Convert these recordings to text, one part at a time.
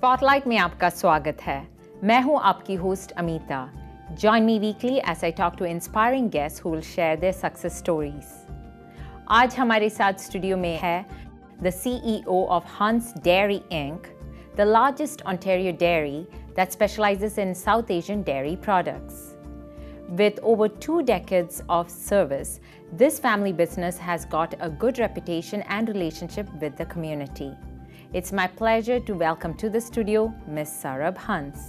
Spotlight में आपका स्वागत है। मैं हूं आपकी host Amita. Join me weekly as I talk to inspiring guests who will share their success stories. आज हमारे साथ स्टूडियो में है the CEO of Hans Dairy Inc., the largest Ontario dairy that specializes in South Asian dairy products. With over 2 decades of service, this family business has got a good reputation and relationship with the community. It's my pleasure to welcome to the studio Ms. SARAB HANS.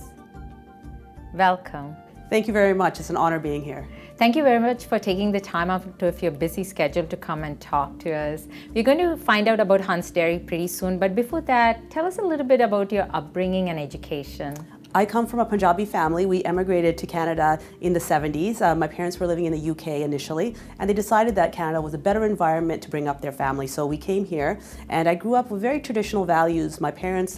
Welcome. Thank you very much. It's an honor being here. Thank you very much for taking the time out of your busy schedule to come and talk to us. We're going to find out about Hans Dairy pretty soon, but before that, tell us a little bit about your upbringing and education. I come from a Punjabi family. We emigrated to Canada in the 70s. My parents were living in the UK initially, and they decided that Canada was a better environment to bring up their family. So we came here, and I grew up with very traditional values. My parents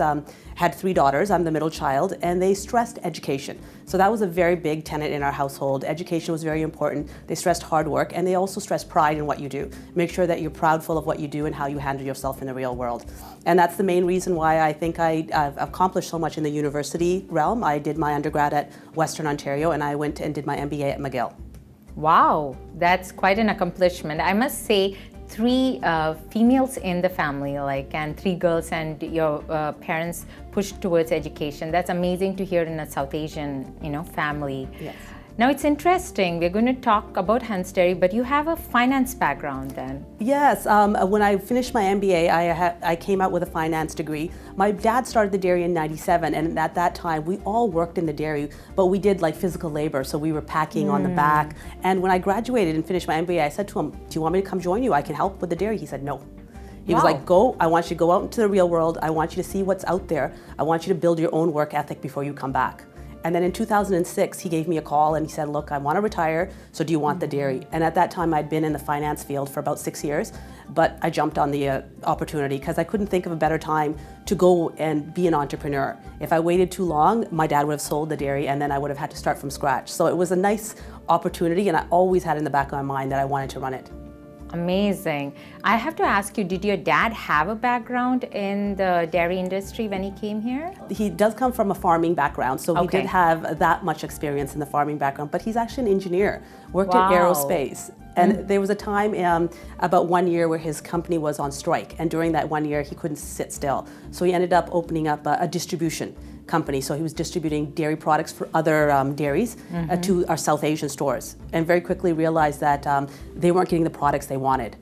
had 3 daughters. I'm the middle child, and they stressed education. So that was a very big tenet in our household. Education was very important. They stressed hard work, and they also stressed pride in what you do. Make sure that you're proudful of what you do and how you handle yourself in the real world. And that's the main reason why I think I've accomplished so much in the university realm. I did my undergrad at Western Ontario, and I went and did my MBA at McGill. Wow, that's quite an accomplishment. I must say, 3 females in the family, and 3 girls, and your parents pushed towards education. That's amazing to hear in a South Asian, family. Yes. Now it's interesting. We're going to talk about Hans Dairy, but you have a finance background then. Yes. When I finished my MBA, I came out with a finance degree. My dad started the dairy in '97, and at that time we all worked in the dairy, but we did like physical labor. So we were packing on the back. And when I graduated and finished my MBA, I said to him, "Do you want me to come join you? I can help with the dairy." He said no. He was like, "Go. I want you to go out into the real world. I want you to see what's out there. I want you to build your own work ethic before you come back." And then in 2006, he gave me a call and he said, "Look, I want to retire, so do you want the dairy?" And at that time, I'd been in the finance field for about 6 years, but I jumped on the opportunity because I couldn't think of a better time to go and be an entrepreneur. If I waited too long, my dad would have sold the dairy and then I would have had to start from scratch. So it was a nice opportunity, and I always had in the back of my mind that I wanted to run it. Amazing. I have to ask you, did your dad have a background in the dairy industry when he came here? He does come from a farming background, so he did have that much experience in the farming background, but he's actually an engineer, worked in aerospace. And there was a time about 1 year where his company was on strike, and during that 1 year he couldn't sit still. So he ended up opening up a distribution company. So he was distributing dairy products for other dairies to our South Asian stores, and very quickly realized that they weren't getting the products they wanted.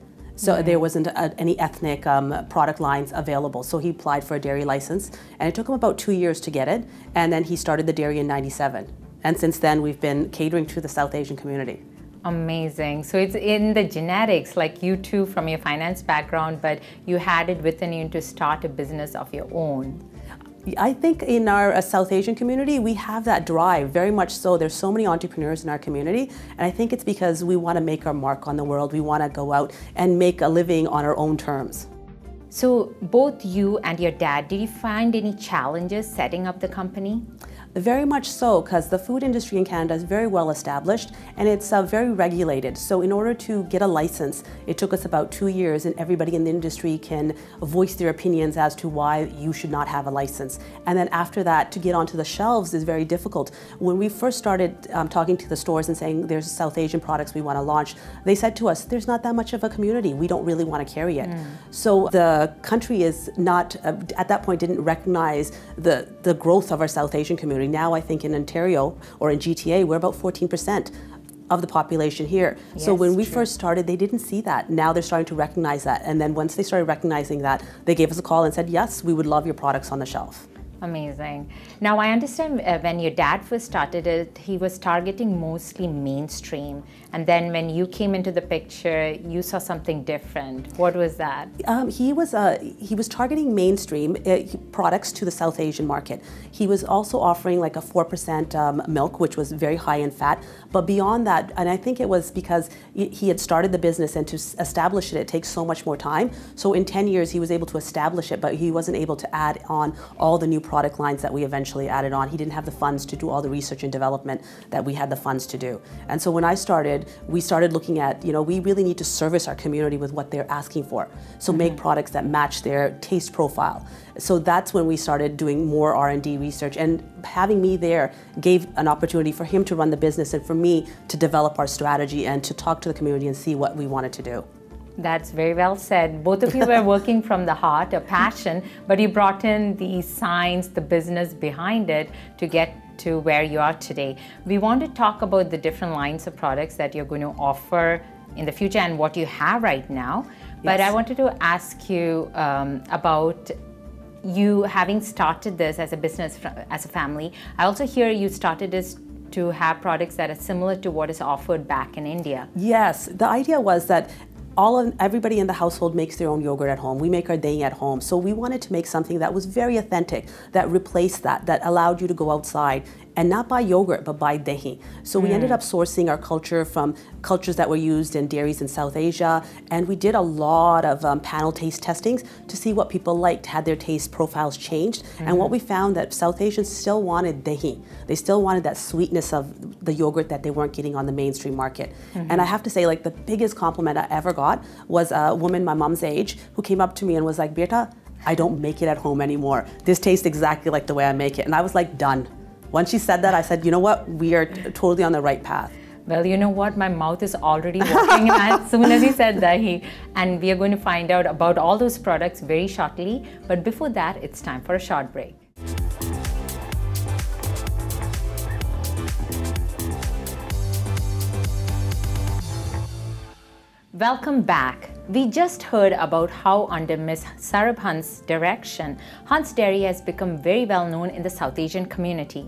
So there wasn't any ethnic product lines available. So he applied for a dairy license, and it took him about 2 years to get it, and then he started the dairy in '97. And since then we've been catering to the South Asian community. Amazing. So it's in the genetics, like you too from your finance background, but you had it within you to start a business of your own. I think in our South Asian community, we have that drive, very much so. There's so many entrepreneurs in our community, and I think it's because we want to make our mark on the world. We want to go out and make a living on our own terms. So both you and your dad, did you find any challenges setting up the company? Very much so, because the food industry in Canada is very well established and it's very regulated. So in order to get a license, it took us about 2 years, and everybody in the industry can voice their opinions as to why you should not have a license. And then after that, to get onto the shelves is very difficult. When we first started talking to the stores and saying there's South Asian products we want to launch, they said to us, "There's not that much of a community. We don't really want to carry it." So the country is not, at that point, didn't recognize the growth of our South Asian community. Now I think in Ontario or in GTA, we're about 14% of the population here. Yes, so when we first started, they didn't see that. Now they're starting to recognize that. And then once they started recognizing that, they gave us a call and said, "Yes, we would love your products on the shelf." Amazing. Now I understand when your dad first started it, he was targeting mostly mainstream. And then when you came into the picture, you saw something different. What was that? He was targeting mainstream products to the South Asian market. He was also offering like a 4% milk, which was very high in fat. But beyond that, and I think it was because he had started the business, and to establish it takes so much more time. So in 10 years, he was able to establish it, but he wasn't able to add on all the new product lines that we eventually added on. He didn't have the funds to do all the research and development that we had the funds to do. And so when I started, we started looking at, we really need to service our community with what they're asking for. So make products that match their taste profile. So that's when we started doing more R&D research, and having me there gave an opportunity for him to run the business and for me to develop our strategy and to talk to the community and see what we wanted to do. That's very well said. Both of you were working from the heart, a passion, but you brought in the science, the business behind it to get to where you are today. We want to talk about the different lines of products that you're going to offer in the future and what you have right now. But I wanted to ask you about you having started this as a business, as a family. I also hear you started this to have products that are similar to what is offered back in India. Yes, the idea was that everybody in the household makes their own yogurt at home. We make our dahi at home. So we wanted to make something that was very authentic, that replaced that allowed you to go outside and not buy yogurt, but buy dahi. So we ended up sourcing our culture from cultures that were used in dairies in South Asia, and we did a lot of panel taste testings to see what people liked, had their taste profiles changed, and what we found that South Asians still wanted dahi. They still wanted that sweetness of the yogurt that they weren't getting on the mainstream market. And I have to say, like, the biggest compliment I ever got was a woman my mom's age who came up to me and was like, "Beta, I don't make it at home anymore. This tastes exactly like the way I make it." And I was like, done. Once she said that, I said, you know what, we are totally on the right path. Well, you know what, my mouth is already watering as soon as he said dahi, and we are going to find out about all those products very shortly. But before that, it's time for a short break. Welcome back. We just heard about how under Ms. SARAB Hans' direction, Hans Dairy has become very well known in the South Asian community.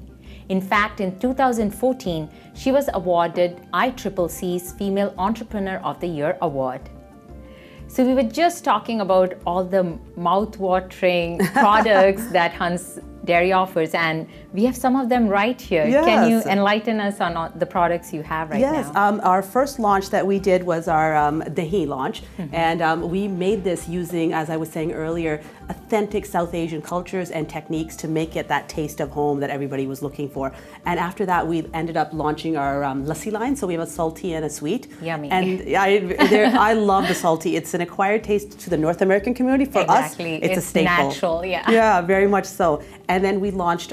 In fact, in 2014, she was awarded ICCC's Female Entrepreneur of the Year award. So we were just talking about all the mouth-watering products that Hans Dairy offers, and we have some of them right here. Yes. Can you enlighten us on the products you have right now? Yes, our first launch that we did was our dahi launch, and we made this using, as I was saying earlier, authentic South Asian cultures and techniques to make it that taste of home that everybody was looking for. And after that, we ended up launching our lassi line, so we have a salty and a sweet. Yummy. And I love the salty. It's an acquired taste to the North American community. For us, it's a staple. Natural, yeah. Yeah, very much so. And then we launched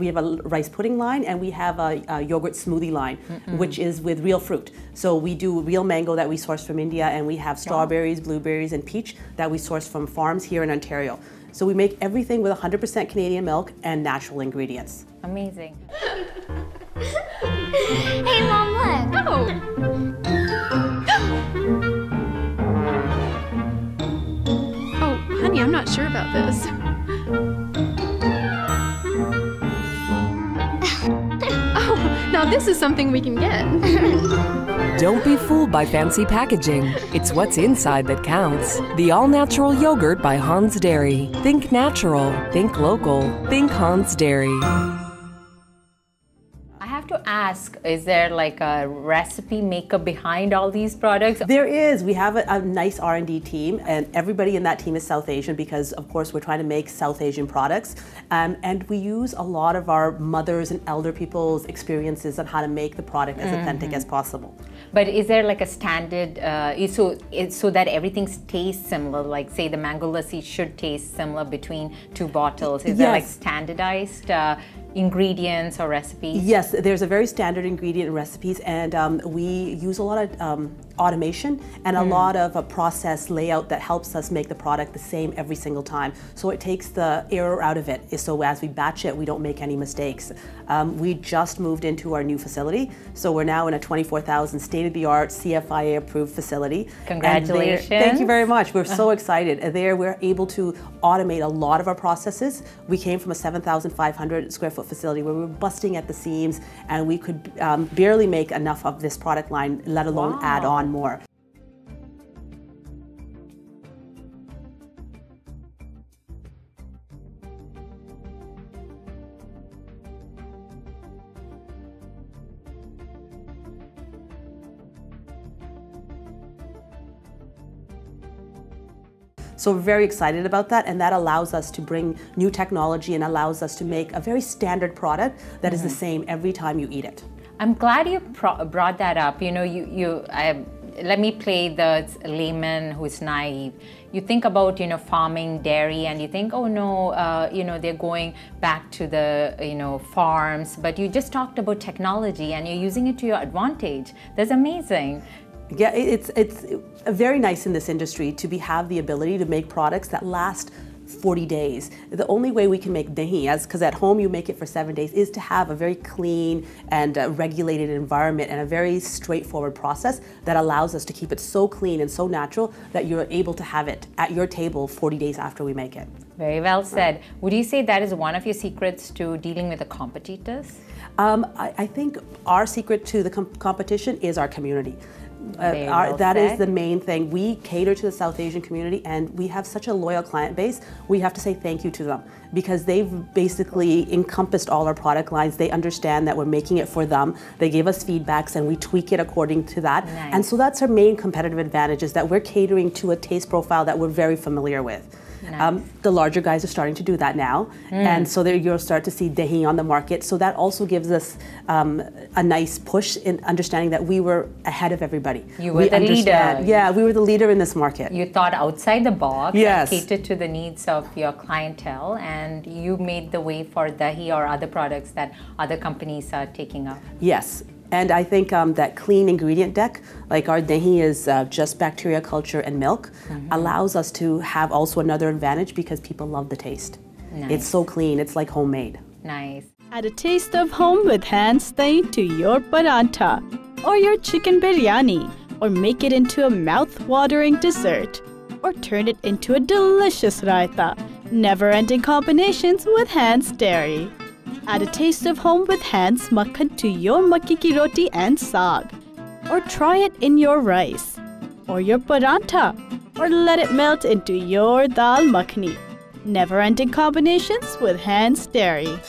we have a rice pudding line, and we have a yogurt smoothie line, which is with real fruit. So we do real mango that we source from India, and we have strawberries, blueberries, and peach that we source from farms here in Ontario. So we make everything with 100% Canadian milk and natural ingredients. Amazing. Hey, Mom, look. Oh, honey, I'm not sure about this. Oh, now this is something we can get. Don't be fooled by fancy packaging. It's what's inside that counts. The all-natural yogurt by Hans Dairy. Think natural, think local, think Hans Dairy. I have to ask, is there like a recipe maker behind all these products? There is. We have a nice R&D team, and everybody in that team is South Asian because, of course, we're trying to make South Asian products. And we use a lot of our mothers and elder people's experiences on how to make the product as authentic as possible. But is there like a standard, so that everything tastes similar, like say the mango lassi should taste similar between two bottles? Is there like standardized ingredients or recipes? Yes, there's a very standard ingredient in recipes, and we use a lot of automation and a lot of a process layout that helps us make the product the same every single time. So it takes the error out of it. So as we batch it, we don't make any mistakes. We just moved into our new facility, so we're now in a 24,000 state-of-the-art CFIA approved facility. Congratulations. Thank you very much. We're so excited. There we're able to automate a lot of our processes. We came from a 7,500 square foot facility where we were busting at the seams, and we could barely make enough of this product line, let alone add on more. So we're very excited about that, and that allows us to bring new technology and allows us to make a very standard product that is the same every time you eat it. I'm glad you brought that up. You know, let me play the layman who's naive. You think about, you know, farming, dairy, and you think, oh no, you know, they're going back to the, you know, farms. But you just talked about technology and you're using it to your advantage. That's amazing. Yeah, it's very nice in this industry to have the ability to make products that last 40 days. The only way we can make dahi, because at home you make it for 7 days, is to have a very clean and regulated environment and a very straightforward process that allows us to keep it so clean and so natural that you're able to have it at your table 40 days after we make it. Very well said. Would you say that is one of your secrets to dealing with the competitors? I think our secret to the competition is our community. That is the main thing. We cater to the South Asian community and we have such a loyal client base. We have to say thank you to them because they've basically encompassed all our product lines. They understand that we're making it for them. They give us feedbacks and we tweak it according to that. Nice. And so that's our main competitive advantage, is that we're catering to a taste profile that we're very familiar with. Nice. The larger guys are starting to do that now, and so you'll start to see dahi on the market. So that also gives us a nice push in understanding that we were ahead of everybody. You were the leader. Yeah, we were the leader in this market. You thought outside the box, yes, and catered to the needs of your clientele, and you made the way for dahi or other products that other companies are taking up. Yes. And I think that clean ingredient deck, like our dahi is just bacteria culture and milk, allows us to have also another advantage because people love the taste. Nice. It's so clean, it's like homemade. Nice. Add a taste of home with Hans dahi to your parantha or your chicken biryani, or make it into a mouth-watering dessert, or turn it into a delicious raita. Never-ending combinations with Hans Dairy. Add a taste of home with Hans makhan to your makki ki roti and saag, or try it in your rice, or your parantha, or let it melt into your dal makhani. Never-ending combinations with Hans Dairy.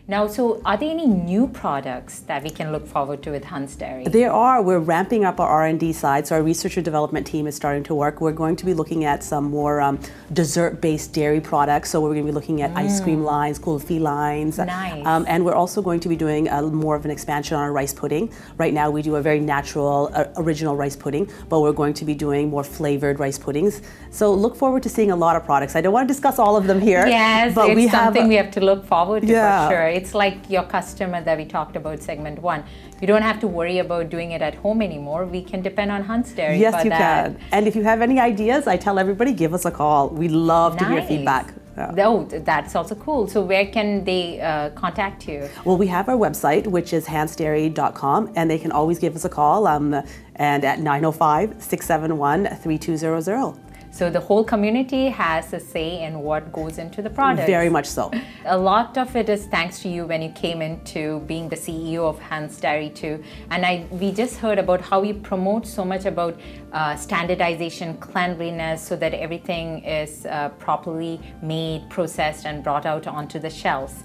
Now, so are there any new products that we can look forward to with Hans Dairy? There are. We're ramping up our R&D side, so our research and development team is starting to work. We're going to be looking at some more dessert-based dairy products. So we're going to be looking at ice cream lines, kulfi lines. Nice. And we're also going to be doing more of an expansion on our rice pudding. Right now we do a very natural, original rice pudding, but we're going to be doing more flavored rice puddings. So look forward to seeing a lot of products. I don't want to discuss all of them here. Yes, but it's something we have to look forward to, yeah, for sure. It's like your customer that we talked about segment 1. You don't have to worry about doing it at home anymore. We can depend on Hans Dairy yes, for you that. can. And if you have any ideas, I tell everybody, give us a call. We love to hear feedback. Yeah. Oh, that's also cool. So where can they contact you? Well, we have our website, which is hansdairy.com, and they can always give us a call and at 905-671-3200. So the whole community has a say in what goes into the product. Very much so. A lot of it is thanks to you when you came into being the CEO of Hans Dairy too. And we just heard about how you promote so much about standardization, cleanliness, so that everything is properly made, processed, and brought out onto the shelves.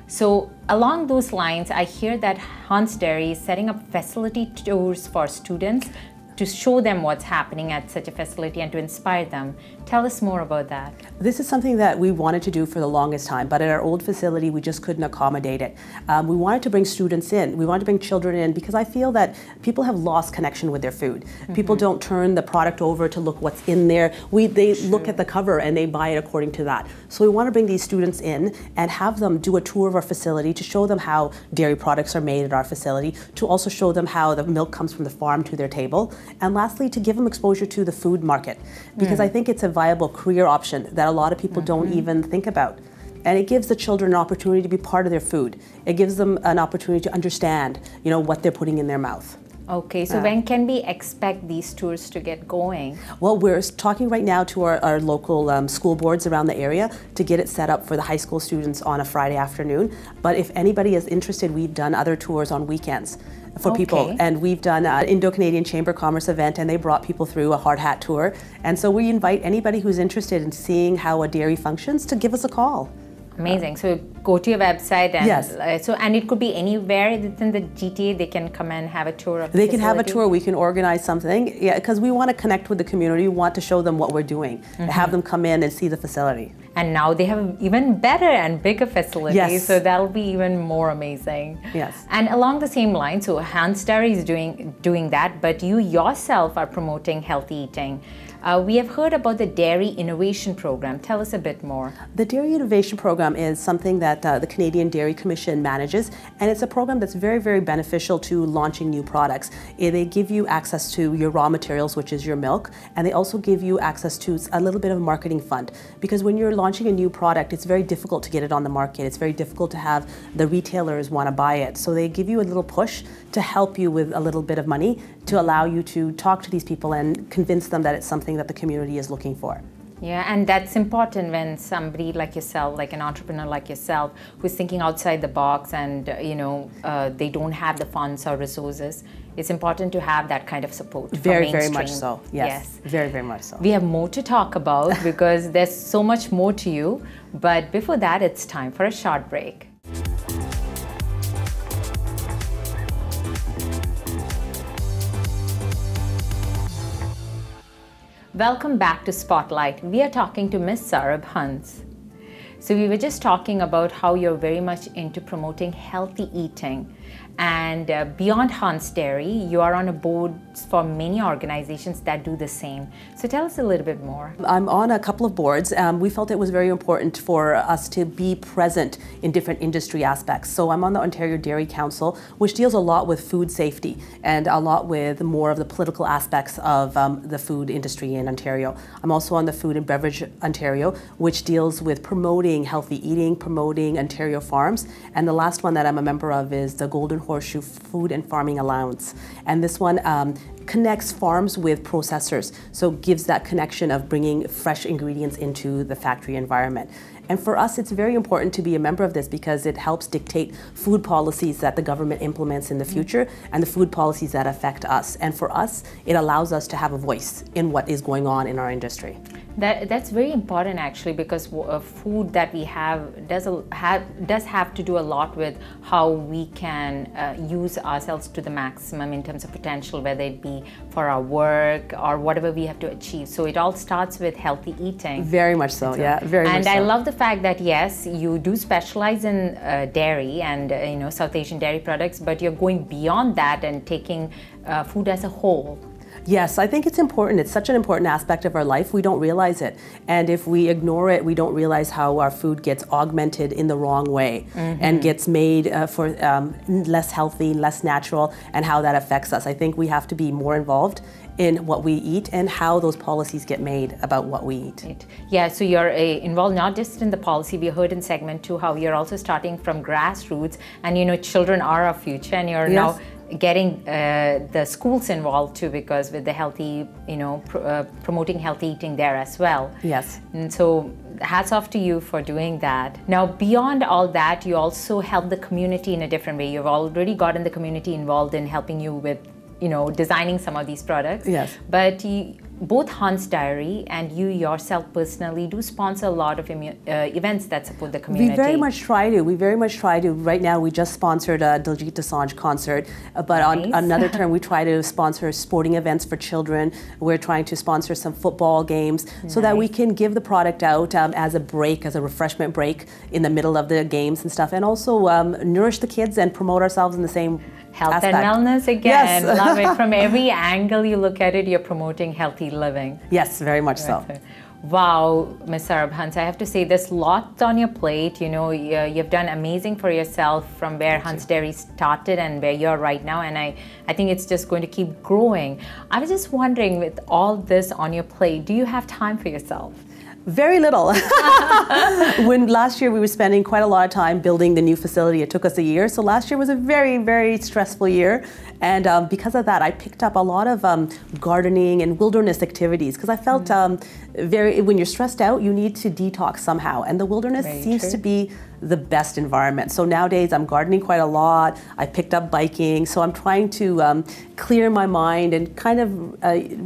So along those lines, I hear that Hans Dairy is setting up facility tours for students to show them what's happening at such a facility and to inspire them. Tell us more about that. This is something that we wanted to do for the longest time, but at our old facility, we just couldn't accommodate it. We wanted to bring students in. We wanted to bring children in because I feel that people have lost connection with their food. People don't turn the product over to look what's in there. They look at the cover and they buy it according to that. So we want to bring these students in and have them do a tour of our facility to show them how dairy products are made at our facility, to also show them how the milk comes from the farm to their table, and lastly, to give them exposure to the food market, because I think it's a viable career option that a lot of people don't even think about. And it gives the children an opportunity to be part of their food. It gives them an opportunity to understand, what they're putting in their mouth. Okay, so when can we expect these tours to get going? Well, we're talking right now to our local school boards around the area to get it set up for the high school students on a Friday afternoon. But if anybody is interested, we've done other tours on weekends for people. And we've done an Indo-Canadian Chamber of Commerce event, and they brought people through a hard hat tour. And so we invite anybody who's interested in seeing how a dairy functions to give us a call. Amazing. So go to your website and Yes. And it could be anywhere within the GTA. They can come and have a tour of the They can have a facility? tour. We can organize something. Yeah, because we want to connect with the community. We want to show them what we're doing. Have them come in and see the facility. And now they have even better and bigger facilities, Yes. so that'll be even more amazing. Yes. And along the same line, so Hans Dairy is doing that, but you yourself are promoting healthy eating. We have heard about the Dairy Innovation Program. Tell us a bit more. The Dairy Innovation Program is something that the Canadian Dairy Commission manages, and it's a program that's very, very beneficial to launching new products. They give you access to your raw materials, which is your milk, and they also give you access to a little bit of a marketing fund. Because when you're launching a new product, it's very difficult to get it on the market. It's very difficult to have the retailers want to buy it. So they give you a little push to help you with a little bit of money to allow you to talk to these people and convince them that it's something that the community is looking for. Yeah, and that's important when somebody like yourself, like an entrepreneur like yourself, who's thinking outside the box and they don't have the funds or resources. It's important to have that kind of support. Very, very much so. Yes, very, very much so. We have more to talk about because there's so much more to you. But before that, it's time for a short break. Welcome back to Spotlight. We are talking to Ms. SARAB Hans. So we were just talking about how you're very much into promoting healthy eating. And beyond Hans Dairy, you are on a board for many organizations that do the same. So tell us a little bit more. I'm on a couple of boards. We felt it was very important for us to be present in different industry aspects. So I'm on the Ontario Dairy Council, which deals a lot with food safety and a lot with more of the political aspects of the food industry in Ontario. I'm also on the Food and Beverage Ontario, which deals with promoting healthy eating, promoting Ontario farms. And the last one that I'm a member of is the Golden Horseshoe Food and Farming Allowance. And this one connects farms with processors, so gives that connection of bringing fresh ingredients into the factory environment. And for us, it's very important to be a member of this because it helps dictate food policies that the government implements in the future and the food policies that affect us. And for us, it allows us to have a voice in what is going on in our industry. That's very important actually, because food that we have does have to do a lot with how we can use ourselves to the maximum in terms of potential, whether it be for our work or whatever we have to achieve. So it all starts with healthy eating. Very much so, yeah, very much so. And I love the fact that yes, you do specialize in dairy and South Asian dairy products, but you're going beyond that and taking food as a whole. Yes, I think it's important. It's such an important aspect of our life. We don't realize it. And if we ignore it, we don't realize how our food gets augmented in the wrong way and gets made for less healthy, less natural, and how that affects us. I think we have to be more involved in what we eat and how those policies get made about what we eat. Right. Yeah, so you're involved not just in the policy. We heard in segment 2 how you're also starting from grassroots, and children are our future, and you're now getting the schools involved too, because with the healthy, promoting healthy eating there as well. Yes. And so hats off to you for doing that. Now, beyond all that, you also help the community in a different way. You've already gotten the community involved in helping you with, designing some of these products. Yes. But both Hans Dairy and you yourself personally do sponsor a lot of events that support the community. We very much try to. We very much try to. Right now, we just sponsored a Diljit Dosanjh concert, but on another term, we try to sponsor sporting events for children. We're trying to sponsor some football games so that we can give the product out as a break, as a refreshment break in the middle of the games and stuff, and also nourish the kids and promote ourselves in the same health aspect. And wellness again. Yes. Love it. From every angle you look at it, you're promoting healthy living. Yes, very much so. Wow, Ms. SARAB Hans, I have to say there's lots on your plate. You've done amazing for yourself from where Hans Dairy started and where you're right now, and I think it's just going to keep growing. I was just wondering, with all this on your plate, do you have time for yourself? Very little. When last year we were spending quite a lot of time building the new facility, it took us a year. So last year was a very, very stressful year. And because of that, I picked up a lot of gardening and wilderness activities because I felt when you're stressed out, you need to detox somehow. And the wilderness seems to be the best environment. So nowadays I'm gardening quite a lot. I picked up biking, so I'm trying to clear my mind and kind of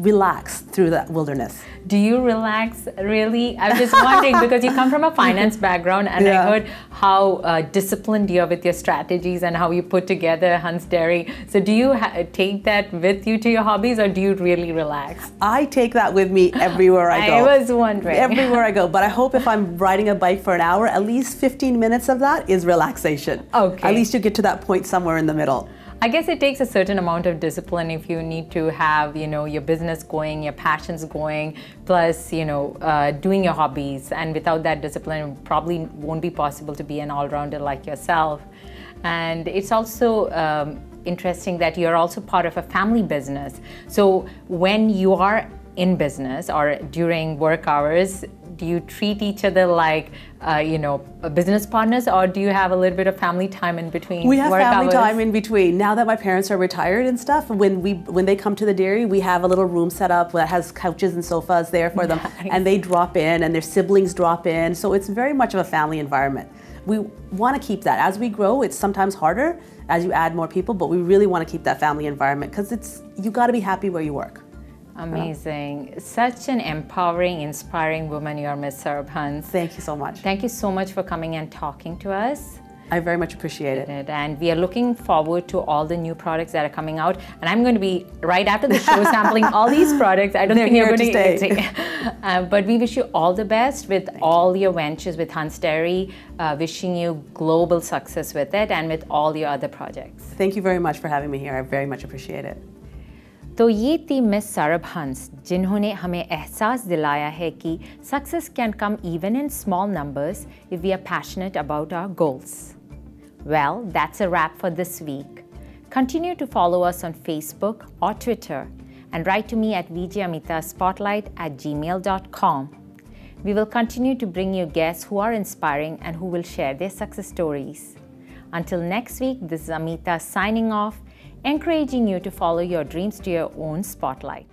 relax through that wilderness. Do you relax, really? I was just wondering because you come from a finance background, and I heard how disciplined you are with your strategies and how you put together Hans Dairy. So do you take that with you to your hobbies, or do you really relax? I take that with me everywhere I go. I was wondering. Everywhere I go, but I hope if I'm riding a bike for an hour, at least 15 minutes of that is relaxation. Okay. At least you get to that point somewhere in the middle. I guess it takes a certain amount of discipline if you need to have, your business going, your passions going, plus, doing your hobbies. And without that discipline, it probably won't be possible to be an all-rounder like yourself. And it's also interesting that you're also part of a family business. So when you are in business or during work hours, do you treat each other like, business partners, or do you have a little bit of family time in between? We have work family hours? time in between. Now that my parents are retired and stuff, when they come to the dairy, we have a little room set up that has couches and sofas there for them, and they drop in, and their siblings drop in. So it's very much of a family environment. We want to keep that. As we grow, it's sometimes harder as you add more people, but we really want to keep that family environment because you got to be happy where you work. Amazing. Such an empowering, inspiring woman you are, Ms. SARAB Hans. Thank you so much. Thank you so much for coming and talking to us. I very much appreciate it. And we are looking forward to all the new products that are coming out. And I'm going to be, right after the show, sampling all these products. I don't think you're going to stay. But we wish you all the best with all your ventures with Hans Dairy. Wishing you global success with it and with all your other projects. Thank you very much for having me here. I very much appreciate it. तो ये थी miss सारब हंस, जिन्होंने हमें एहसास दिलाया है कि success can come even in small numbers if we are passionate about our goals. Well, that's a wrap for this week. Continue to follow us on Facebook or Twitter and write to me at VJ Amitha spotlight@gmail.com. We will continue to bring you guests who are inspiring and who will share their success stories. Until next week, this is Amitha signing off, encouraging you to follow your dreams to your own spotlight.